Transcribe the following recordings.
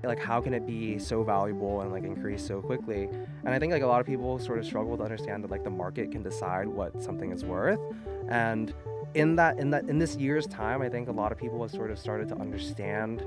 like how can it be so valuable and like increase so quickly? And I think like a lot of people sort of struggle to understand that like the market can decide what something is worth. And in this year's time, I think a lot of people have sort of started to understand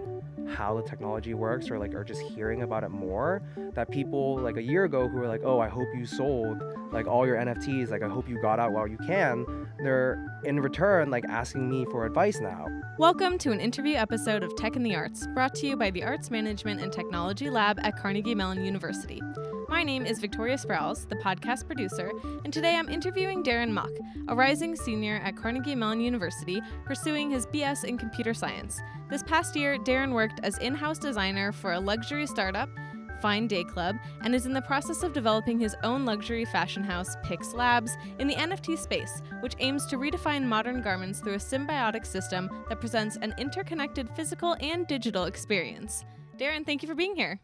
how the technology works, or like are just hearing about it more. That people like a year ago who were like, oh, I hope you sold like all your NFTs, like I hope you got out while you can, they're in return like asking me for advice now. Welcome to an interview episode of Tech in the Arts, brought to you by the Arts Management and Technology Lab at Carnegie Mellon University. My name is Victoria Sprowls, the podcast producer, and today I'm interviewing Darren Mok, a rising senior at Carnegie Mellon University pursuing his BS in computer science. This past year, Darren worked as in-house designer for a luxury startup, Fine Day Club, and is in the process of developing his own luxury fashion house, Pix Labs, in the NFT space, which aims to redefine modern garments through a symbiotic system that presents an interconnected physical and digital experience. Darren, thank you for being here.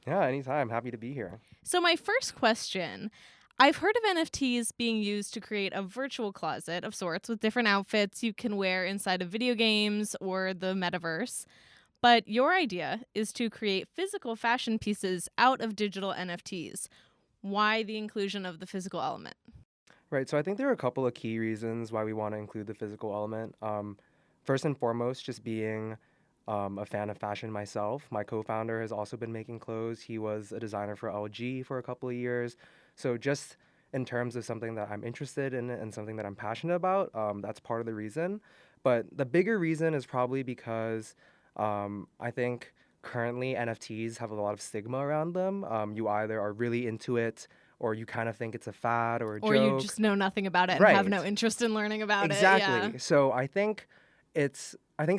Yeah, anytime. Happy to be here. So my first question, I've heard of NFTs being used to create a virtual closet of sorts with different outfits you can wear inside of video games or the metaverse. But your idea is to create physical fashion pieces out of digital NFTs. Why the inclusion of the physical element? Right, so I think there are a couple of key reasons why we want to include the physical element. First and foremost, just being a fan of fashion myself. My co-founder has also been making clothes. He was a designer for LG for a couple of years. So just in terms of something that I'm interested in and something that I'm passionate about, that's part of the reason. But the bigger reason is probably because I think currently NFTs have a lot of stigma around them. You either are really into it, or you kind of think it's a fad or a joke. Or you just know nothing about it and have no interest in learning about it. Exactly. So I think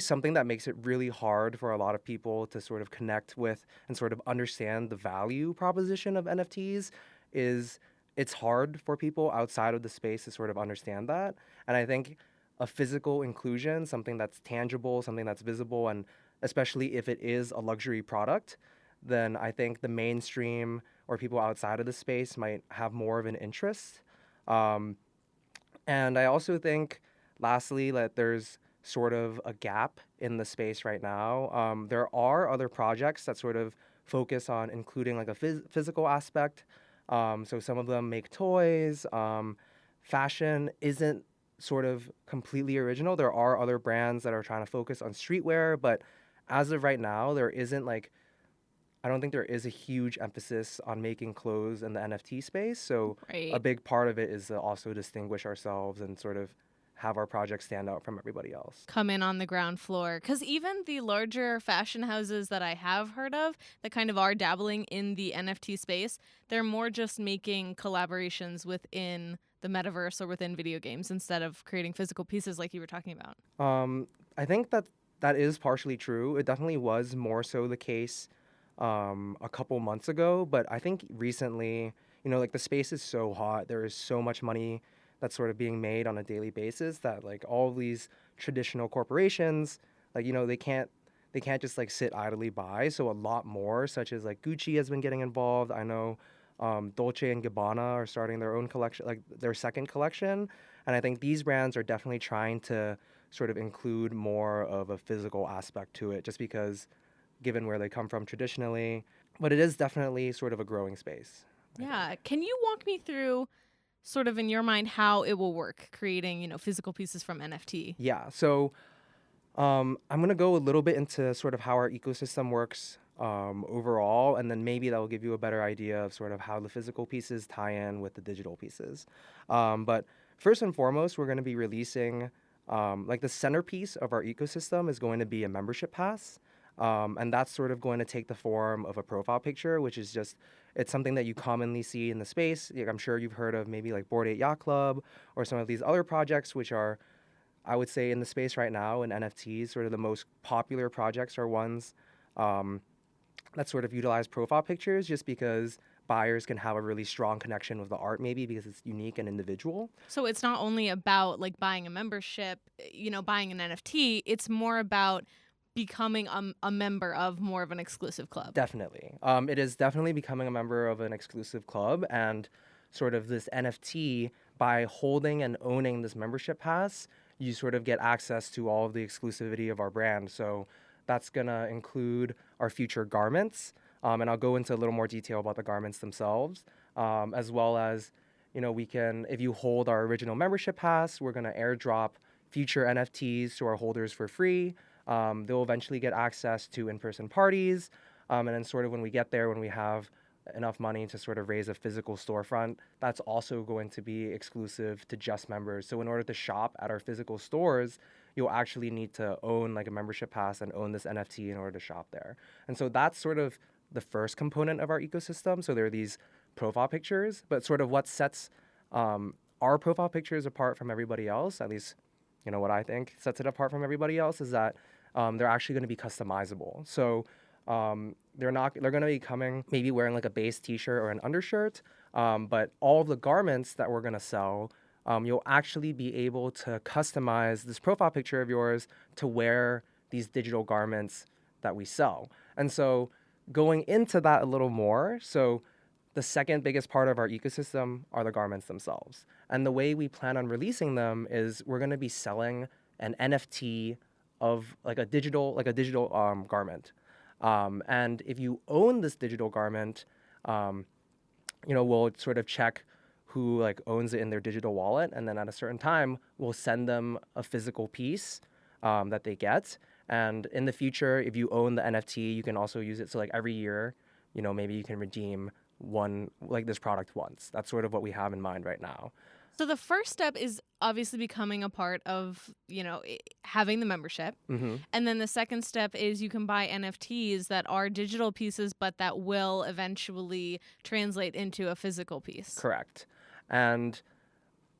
something that makes it really hard for a lot of people to sort of connect with and sort of understand the value proposition of NFTs is it's hard for people outside of the space to sort of understand that. And I think a physical inclusion, something that's tangible, something that's visible, and especially if it is a luxury product, then I think the mainstream or people outside of the space might have more of an interest. And I also think, lastly, that there's sort of a gap in the space right now. There are other projects that sort of focus on including like a physical aspect. So some of them make toys. Fashion isn't sort of completely original. There are other brands that are trying to focus on streetwear, but as of right now, I don't think there is a huge emphasis on making clothes in the NFT space. So A big part of it is to also distinguish ourselves and sort of have our project stand out from everybody else. Come in on the ground floor. Because even the larger fashion houses that I have heard of that kind of are dabbling in the NFT space, they're more just making collaborations within the metaverse or within video games instead of creating physical pieces like you were talking about. I think that is partially true. It definitely was more so the case a couple months ago, but I think recently, like the space is so hot. There is so much money that's sort of being made on a daily basis that like all of these traditional corporations, like, they can't just like sit idly by. So a lot more, such as like Gucci has been getting involved. I know Dolce and Gabbana are starting their own collection, like their second collection. And I think these brands are definitely trying to sort of include more of a physical aspect to it, just because given where they come from traditionally. But it is definitely sort of a growing space. Yeah. Can you walk me through sort of in your mind how it will work, creating, physical pieces from NFT? Yeah. So I'm going to go a little bit into sort of how our ecosystem works overall, and then maybe that will give you a better idea of sort of how the physical pieces tie in with the digital pieces. But first and foremost, we're going to be releasing, like the centerpiece of our ecosystem is going to be a membership pass. And that's sort of going to take the form of a profile picture, which is it's something that you commonly see in the space. Like, I'm sure you've heard of maybe like Bored Ape Yacht Club or some of these other projects, which are, I would say, in the space right now in NFTs, sort of the most popular projects are ones that sort of utilize profile pictures just because buyers can have a really strong connection with the art, maybe because it's unique and individual. So it's not only about like buying a membership, buying an NFT, it's more about becoming a member of more of an exclusive club. Definitely. It is definitely becoming a member of an exclusive club, and sort of this NFT, by holding and owning this membership pass, you sort of get access to all of the exclusivity of our brand. So that's going to include our future garments. And I'll go into a little more detail about the garments themselves, as well as, we can, if you hold our original membership pass, we're going to airdrop future NFTs to our holders for free. They'll eventually get access to in-person parties. And then sort of when we get there, when we have enough money to sort of raise a physical storefront, that's also going to be exclusive to just members. So in order to shop at our physical stores, you'll actually need to own like a membership pass and own this NFT in order to shop there. And so that's sort of the first component of our ecosystem. So there are these profile pictures, but sort of what sets our profile pictures apart from everybody else, at least what I think sets it apart from everybody else, is that they're actually going to be customizable. So they're going to be coming maybe wearing like a base t-shirt or an undershirt, but all of the garments that we're going to sell, you'll actually be able to customize this profile picture of yours to wear these digital garments that we sell. And so going into that a little more, so the second biggest part of our ecosystem are the garments themselves. And the way we plan on releasing them is we're going to be selling an NFT of like a digital garment. And if you own this digital garment, we'll sort of check who like owns it in their digital wallet, and then at a certain time, we'll send them a physical piece that they get. And in the future, if you own the NFT, you can also use it. So like every year, maybe you can redeem one like this product once. That's sort of what we have in mind right now. So the first step is obviously becoming a part of, having the membership. Mm-hmm. And then the second step is you can buy NFTs that are digital pieces, but that will eventually translate into a physical piece. Correct. And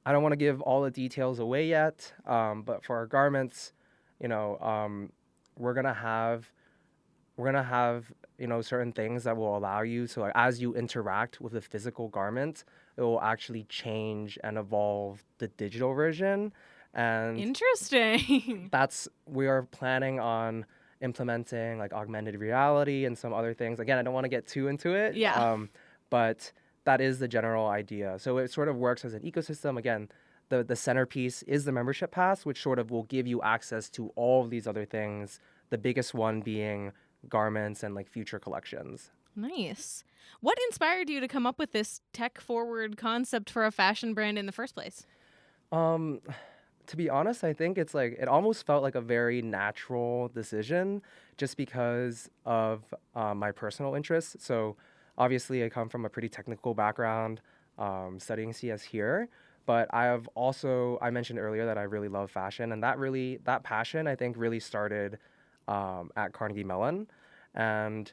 I don't want to give all the details away yet, but for our garments, we're gonna have certain things that will allow you to, like, as you interact with the physical garment, it will actually change and evolve the digital version. And interesting. We are planning on implementing like augmented reality and some other things. Again, I don't want to get too into it. Yeah. But that is the general idea. So it sort of works as an ecosystem. Again, the centerpiece is the membership pass, which sort of will give you access to all of these other things. The biggest one being garments and like future collections. Nice. What inspired you to come up with this tech-forward concept for a fashion brand in the first place? To be honest, I think it's like it almost felt like a very natural decision just because of my personal interests. So obviously I come from a pretty technical background, studying CS here, but I mentioned earlier that I really love fashion, and that passion I think really started at Carnegie Mellon, and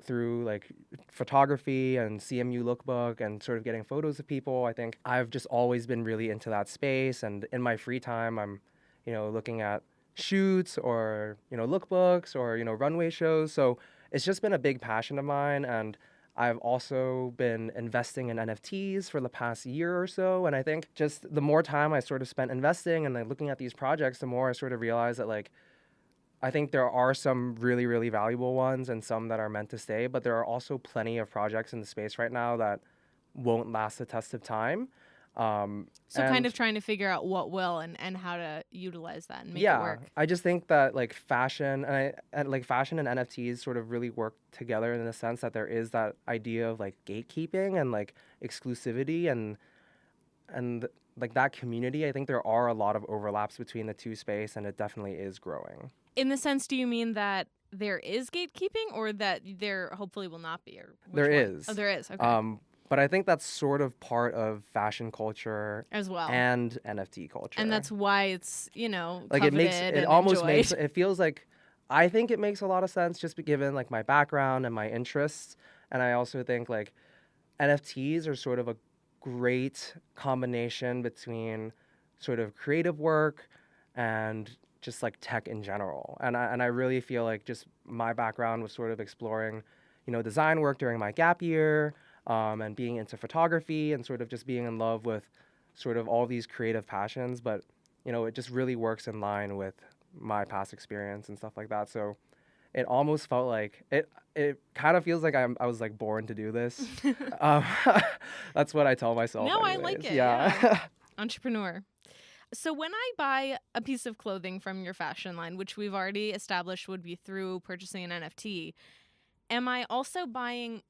through like photography and CMU lookbook and sort of getting photos of people, I think I've just always been really into that space. And in my free time, I'm, looking at shoots or, lookbooks or, runway shows. So it's just been a big passion of mine. And I've also been investing in NFTs for the past year or so. And I think just the more time I sort of spent investing and like looking at these projects, the more I sort of realized that like, I think there are some really, really valuable ones and some that are meant to stay, but there are also plenty of projects in the space right now that won't last the test of time. So kind of trying to figure out what will and how to utilize that and make it work. I just think that like fashion and NFTs sort of really work together in the sense that there is that idea of like gatekeeping and like exclusivity and like that community. I think there are a lot of overlaps between the two space, and it definitely is growing. In the sense, do you mean that there is gatekeeping or that there hopefully will not be? Or there is. Oh, there is. Okay. But I think that's sort of part of fashion culture as well, and NFT culture. And that's why it's, like it almost makes, it feels like, I think it makes a lot of sense just given like my background and my interests. And I also think like NFTs are sort of a great combination between sort of creative work and just like tech in general. And I really feel like just my background was sort of exploring, design work during my gap year, and being into photography and sort of just being in love with sort of all these creative passions. But, it just really works in line with my past experience and stuff like that. So it almost felt like it kind of feels like I was like born to do this. That's what I tell myself. No, anyways. I like it. Yeah. Entrepreneur. So when I buy a piece of clothing from your fashion line, which we've already established would be through purchasing an NFT, am I also buying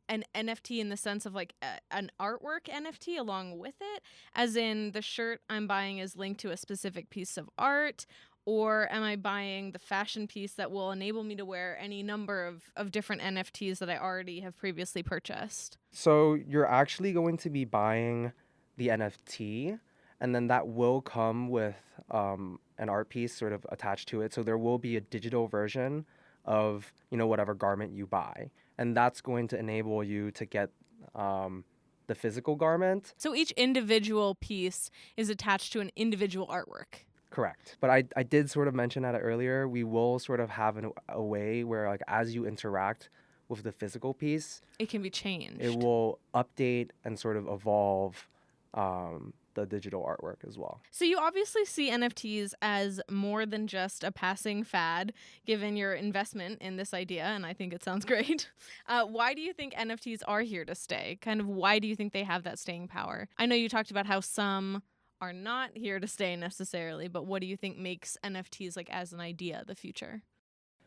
an NFT in the sense of like an artwork NFT along with it? As in the shirt I'm buying is linked to a specific piece of art? Or am I buying the fashion piece that will enable me to wear any number of different NFTs that I already have previously purchased? So you're actually going to be buying the NFT, and then that will come with an art piece sort of attached to it. So there will be a digital version of, whatever garment you buy, and that's going to enable you to get the physical garment. So each individual piece is attached to an individual artwork. Correct. But I did sort of mention that earlier. We will sort of have a way where, like, as you interact with the physical piece, it can be changed. It will update and sort of evolve the digital artwork as well. So you obviously see NFTs as more than just a passing fad, given your investment in this idea, and I think it sounds great. Why do you think NFTs are here to stay? Kind of why do you think they have that staying power? I know you talked about how some are not here to stay necessarily, but what do you think makes NFTs, like, as an idea, the future?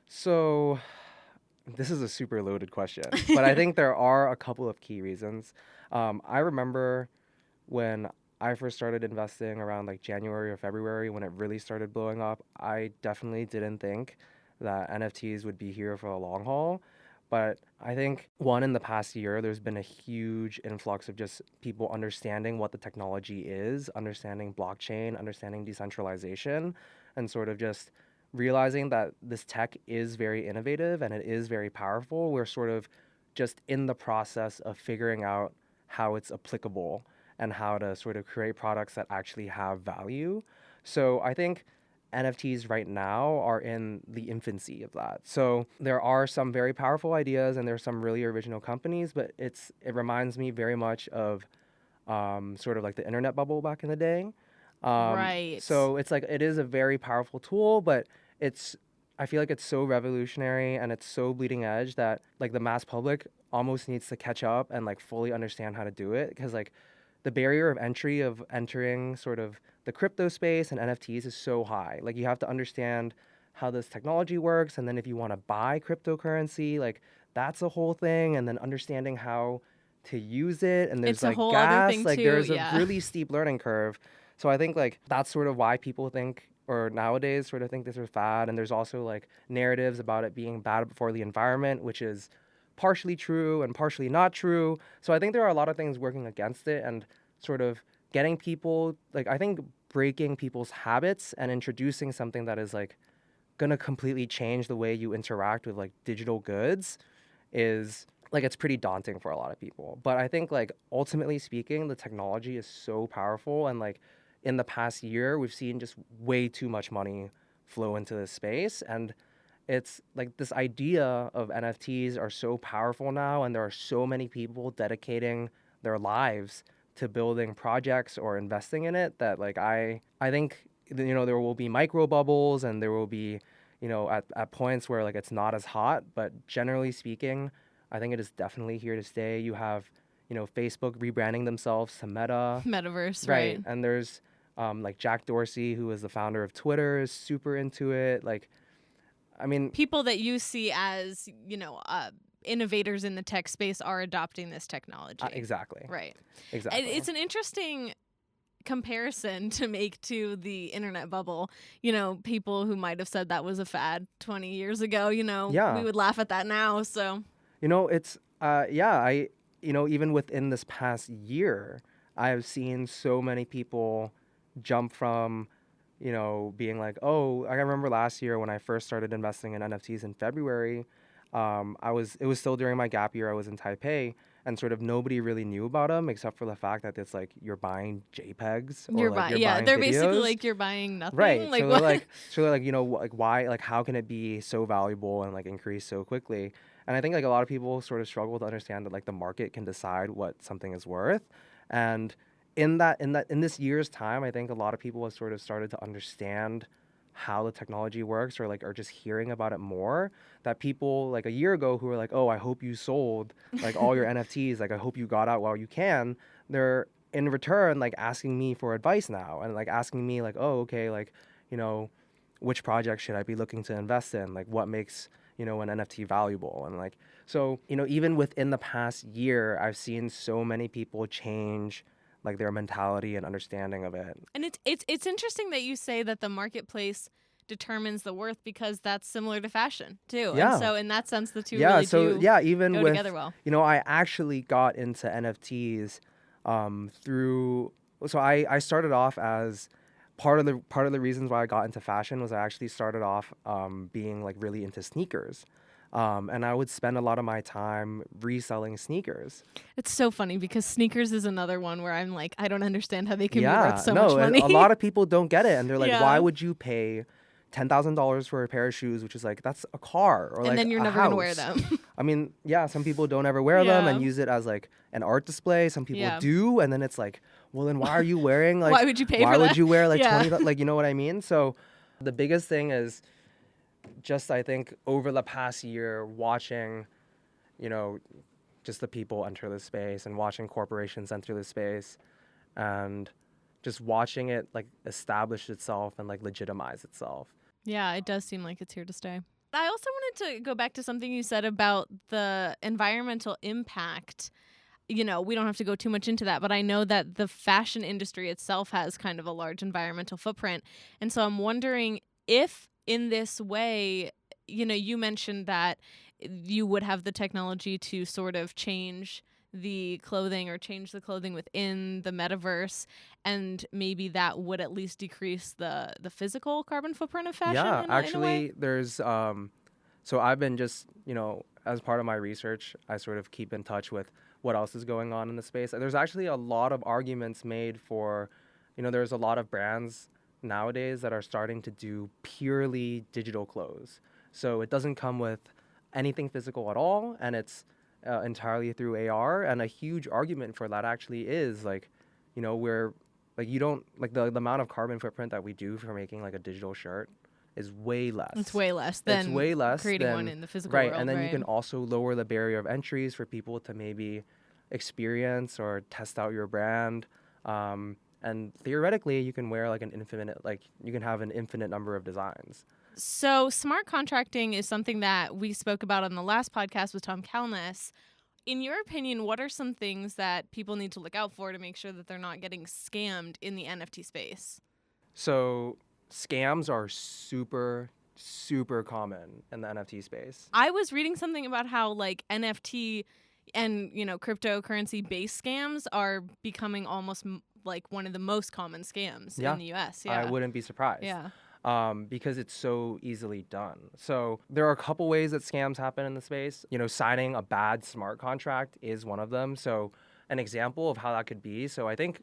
So this is a super loaded question, but I think there are a couple of key reasons. I remember when I first started investing around like January or February when it really started blowing up, I definitely didn't think that NFTs would be here for a long haul. But I think, one, in the past year, there's been a huge influx of just people understanding what the technology is, understanding blockchain, understanding decentralization, and sort of just realizing that this tech is very innovative and it is very powerful. We're sort of just in the process of figuring out how it's applicable and how to sort of create products that actually have value. So I think NFTs right now are in the infancy of that. So there are some very powerful ideas and there's some really original companies, but it reminds me very much of sort of like the internet bubble back in the day. Right. So it's like, it is a very powerful tool, but I feel like it's so revolutionary and it's so bleeding edge that like the mass public almost needs to catch up and like fully understand how to do it. Because like the barrier of entry of entering sort of the crypto space and NFTs is so high. Like you have to understand how this technology works. And then if you want to buy cryptocurrency, like that's a whole thing. And then understanding how to use it. And there's It's a like whole other gas, thing like too, there's yeah. a really steep learning curve. So I think like that's sort of why people think, or nowadays sort of think this is fad. And there's also like narratives about it being bad for the environment, which is partially true and partially not true. So I think there are a lot of things working against it, and sort of getting people, like, I think breaking people's habits and introducing something that is like gonna completely change the way you interact with like digital goods is like, it's pretty daunting for a lot of people. But I think like ultimately speaking, the technology is so powerful, and like in the past year we've seen just way too much money flow into this space. And it's like this idea of NFTs are so powerful now, and there are so many people dedicating their lives to building projects or investing in it, that like I think there will be micro bubbles, and there will be at points where like it's not as hot, but generally speaking, I think it is definitely here to stay. You have Facebook rebranding themselves to Metaverse, right? right? And there's like Jack Dorsey, who is the founder of Twitter, is super into it. Like, I mean, people that you see as innovators in the tech space are adopting this technology. Exactly. Right. Exactly. It's an interesting comparison to make to the internet bubble. People who might have said that was a fad 20 years ago, Yeah. we would laugh at that now. So, it's, I even within this past year, I have seen so many people jump from, being like, oh, I remember last year when I first started investing in NFTs in February, it was still during my gap year. I was in Taipei, and sort of nobody really knew about them except for the fact that it's like you're buying JPEGs, or like you're buying they're videos. Basically like you're buying nothing. Right. Like, so what? they're like, like why, like how can it be so valuable and like increase so quickly? And I think like a lot of people sort of struggle to understand that like the market can decide what something is worth. And in this year's time, I think a lot of people have sort of started to understand how the technology works, or like are just hearing about it more. That people like a year ago who were like, oh, I hope you sold like all your NFTs, like I hope you got out while you can, they're in return, like asking me for advice now and like asking me like, oh, okay, like, you know, which project should I be looking to invest in? Like what makes, you know, an NFT valuable? And like, so, you know, even within the past year, I've seen so many people change like their mentality and understanding of it. And it's interesting that you say that the marketplace determines the worth, because that's similar to fashion too. Yeah. And so in that sense, the two Yeah. really So do yeah, even go with, together well. you know, I actually got into NFTs through. So I started off as part of the reasons why I got into fashion was I actually started off being like really into sneakers. And I would spend a lot of my time reselling sneakers. It's so funny because sneakers is another one where I'm like, I don't understand how they can be Yeah, worth so no, much money. a lot of people don't get it, and they're like, Yeah. why would you pay $10,000 for a pair of shoes, which is like that's a car or and like then you're a never house. gonna wear them. I mean, yeah, some people don't ever wear them and Yeah. use it as like an art display. Some people Yeah. do, and then it's like, well, then why are you wearing like? Why would you pay why for would that? you wear like Yeah. 20? Like, you know what I mean? So, the biggest thing is just I think over the past year watching, you know, just the people enter the space and watching corporations enter the space, and just watching it like establish itself and like legitimize itself. Yeah, it does seem like it's here to stay. I also wanted to go back to something you said about the environmental impact. You know, we don't have to go too much into that, but I know that the fashion industry itself has kind of a large environmental footprint. And so I'm wondering if in this way, you know, you mentioned that you would have the technology to sort of change the clothing or change the clothing within the metaverse, and maybe that would at least decrease the physical carbon footprint of fashion. Yeah, in a way. actually, there's so I've been just, you know, as part of my research, I sort of keep in touch with what else is going on in the space. There's actually a lot of arguments made for, you know, there's a lot of brands nowadays that are starting to do purely digital clothes. So it doesn't come with anything physical at all, and it's entirely through AR. And a huge argument for that actually is like, you know, where like you don't like the amount of carbon footprint that we do for making like a digital shirt is way less. It's way less than creating one in the physical right, world. and then right. you can also lower the barrier of entries for people to maybe experience or test out your brand. And theoretically, you can wear like you can have an infinite number of designs. So smart contracting is something that we spoke about on the last podcast with Tom Kalness. In your opinion, what are some things that people need to look out for to make sure that they're not getting scammed in the NFT space? So scams are super, super common in the NFT space. I was reading something about how like NFT and, you know, cryptocurrency based scams are becoming almost like one of the most common scams in the US. Yeah. I wouldn't be surprised. Yeah. Because it's so easily done. So there are a couple ways that scams happen in the space. You know, signing a bad smart contract is one of them. So an example of how that could be. So I think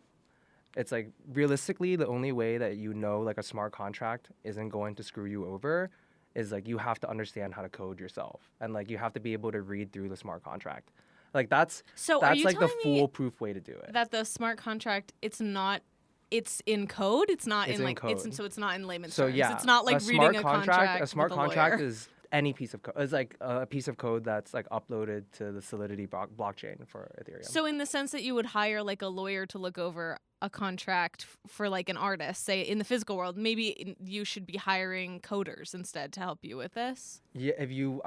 it's like realistically the only way that you know like a smart contract isn't going to screw you over is like you have to understand how to code yourself, and like you have to be able to read through the smart contract. Like that's like the foolproof way to do it. That the smart contract, it's in code. It's not it's in like code. So it's not in layman's so terms. yeah, It's not like reading a contract. A smart with a contract lawyer. is any piece of code. It's like a piece of code that's like uploaded to the Solidity blockchain for Ethereum. So in the sense that you would hire like a lawyer to look over a contract for like an artist, say in the physical world, maybe you should be hiring coders instead to help you with this. Yeah, if you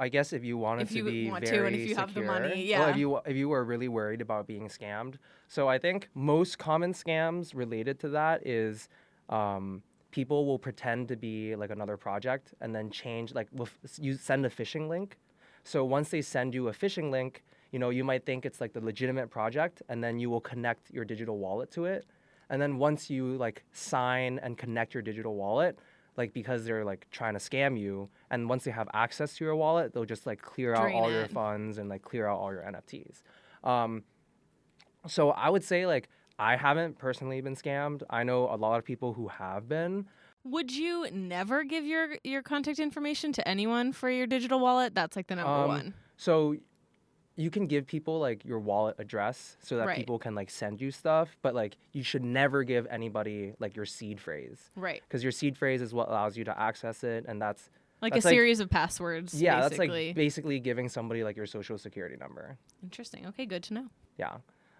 wanted to be very and if you have the secure, money, yeah. Well, if you were really worried about being scammed, so I think most common scams related to that is people will pretend to be like another project and then change you send a phishing link. So once they send you a phishing link, you know, you might think it's like the legitimate project, and then you will connect your digital wallet to it. And then once you like sign and connect your digital wallet, like because they're like trying to scam you, and once they have access to your wallet, they'll just like clear out all your funds and like clear out all your NFTs. So I would say like I haven't personally been scammed. I know a lot of people who have been. Would you never give your contact information to anyone for your digital wallet? That's like the number one. So you can give people like your wallet address so that Right. people can like send you stuff, but like you should never give anybody like your seed phrase. Right. Because your seed phrase is what allows you to access it, and that's a series of passwords. Yeah, basically. that's like basically giving somebody like your social security number. Interesting. Okay, good to know. Yeah.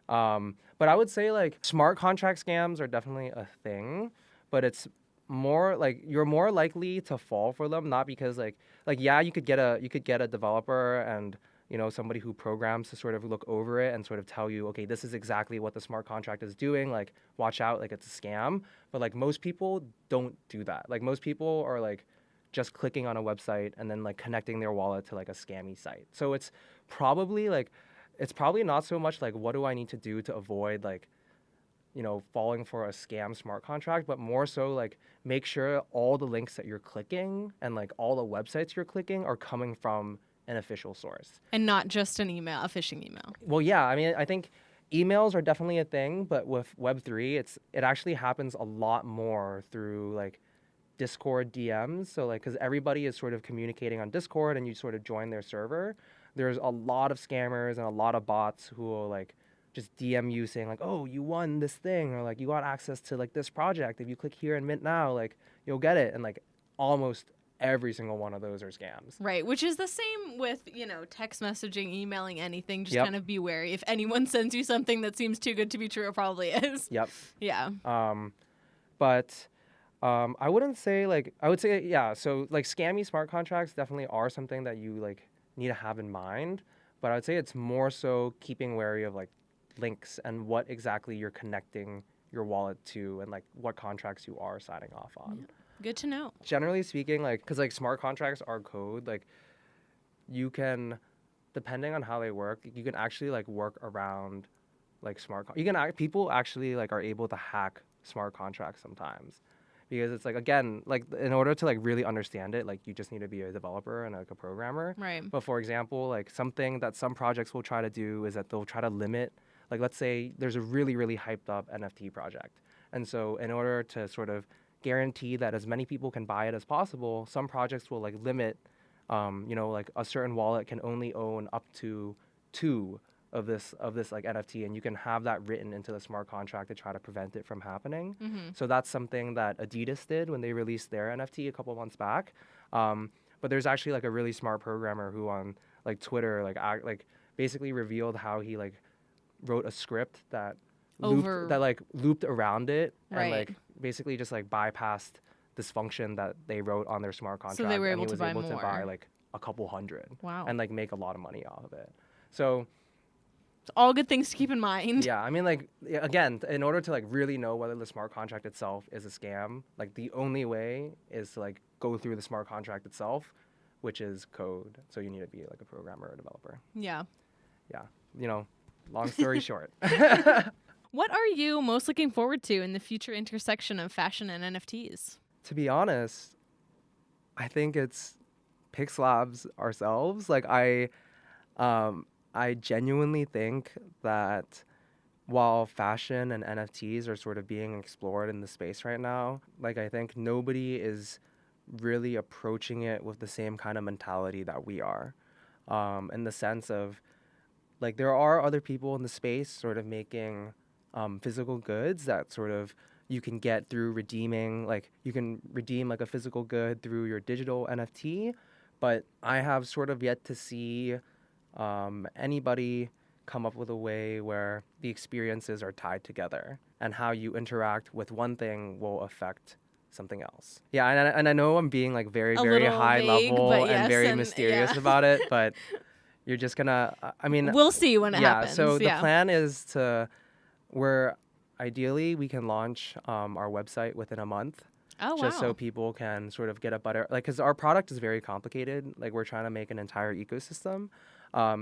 But I would say like smart contract scams are definitely a thing, but it's more like you're more likely to fall for them, not because like yeah, you could get a developer and somebody who programs to sort of look over it and sort of tell you, okay, this is exactly what the smart contract is doing, like watch out, like it's a scam. But like most people don't do that. Like most people are like just clicking on a website and then like connecting their wallet to like a scammy site. So it's probably not so much like what do I need to do to avoid like falling for a scam smart contract, but more so like make sure all the links that you're clicking and like all the websites you're clicking are coming from an official source. And not just an email, a phishing email. Well, yeah, I mean, I think emails are definitely a thing, but with Web3, it actually happens a lot more through like Discord DMs. So like, because everybody is sort of communicating on Discord and you sort of join their server, there's a lot of scammers and a lot of bots who will like just DM you saying like, oh, you won this thing, or like you got access to like this project. If you click here and mint now, like you'll get it. And like almost every single one of those are scams. Right, which is the same with, text messaging, emailing, anything. Just Yep. kind of be wary. If anyone sends you something that seems too good to be true, it probably is. Yep. Yeah. But I wouldn't say like I would say yeah. So like scammy smart contracts definitely are something that you like need to have in mind. But I would say it's more so keeping wary of like links and what exactly you're connecting your wallet to and like what contracts you are signing off on. Yeah. Good to know. Generally speaking, like because like smart contracts are code, like you can, depending on how they work, you can actually like work around like people actually like are able to hack smart contracts sometimes. Because it's like, again, like in order to like really understand it, like you just need to be a developer and like a programmer. Right. But for example, like something that some projects will try to do is that they'll try to limit, like let's say there's a really, really hyped up NFT project. And so in order to sort of guarantee that as many people can buy it as possible, some projects will like limit, like a certain wallet can only own up to 2 of this like NFT, and you can have that written into the smart contract to try to prevent it from happening. Mm-hmm. So that's something that Adidas did when they released their NFT a couple months back. But there's actually like a really smart programmer who on like Twitter like basically revealed how he like wrote a script that looped around it and like basically just like bypassed this function that they wrote on their smart contract. So they were able and he to was buy able more. to buy like a couple hundred. Wow. And like make a lot of money off of it. So it's all good things to keep in mind. yeah, I mean, like, again, in order to, like, really know whether the smart contract itself is a scam, like, the only way is to, like, go through the smart contract itself, which is code. So you need to be, like, a programmer or a developer. Yeah. Yeah. Long story short. What are you most looking forward to in the future intersection of fashion and NFTs? To be honest, I think it's PixLabs ourselves. Like, I genuinely think that while fashion and NFTs are sort of being explored in the space right now, like I think nobody is really approaching it with the same kind of mentality that we are. In the sense of like there are other people in the space sort of making physical goods that sort of you can get through redeeming, like you can redeem like a physical good through your digital NFT, but I have sort of yet to see anybody come up with a way where the experiences are tied together and how you interact with one thing will affect something else. Yeah, and I know I'm being like very, very high vague, level but yes, and very and mysterious about it, but you're just gonna, I mean... We'll see when it happens. So the plan is ideally we can launch our website within a month. Oh, wow. Just so people can sort of get a better, like, because our product is very complicated. Like, we're trying to make an entire ecosystem.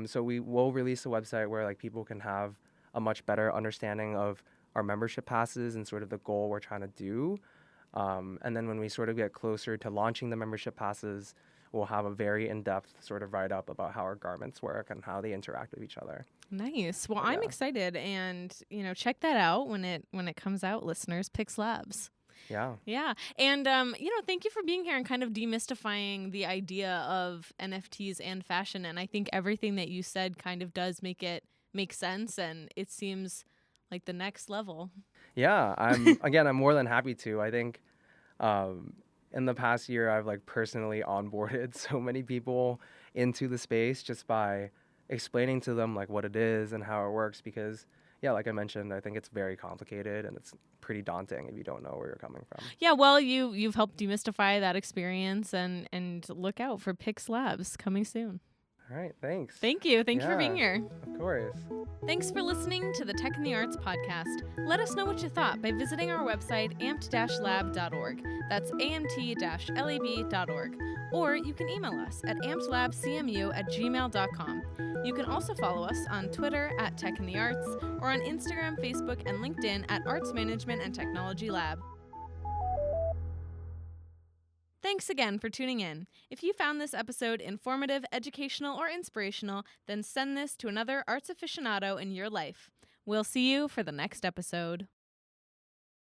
So we will release a website where, like, people can have a much better understanding of our membership passes and sort of the goal we're trying to do. And then when we sort of get closer to launching the membership passes, we'll have a very in-depth sort of write-up about how our garments work and how they interact with each other. Nice. Well, I'm excited, and, check that out when it comes out, listeners. PixLabs. Yeah. Yeah. And, thank you for being here and kind of demystifying the idea of NFTs and fashion. And I think everything that you said kind of does make sense. And it seems like the next level. Yeah. I'm more than happy to. I think in the past year, I've like personally onboarded so many people into the space just by explaining to them like what it is and how it works, because yeah, like I mentioned, I think it's very complicated and it's pretty daunting if you don't know where you're coming from. Yeah, well, you've helped demystify that experience, and look out for Pix Labs coming soon. All right, thanks. Thank you. Thank you for being Yeah, here. Of course. Thanks for listening to the Tech in the Arts podcast. Let us know what you thought by visiting our website, amped-lab.org. That's amt-lab.org. Or you can email us at ampedlabcmu@gmail.com. You can also follow us on Twitter at Tech in the Arts, or on Instagram, Facebook, and LinkedIn at Arts Management and Technology Lab. Thanks again for tuning in. If you found this episode informative, educational, or inspirational, then send this to another arts aficionado in your life. We'll see you for the next episode.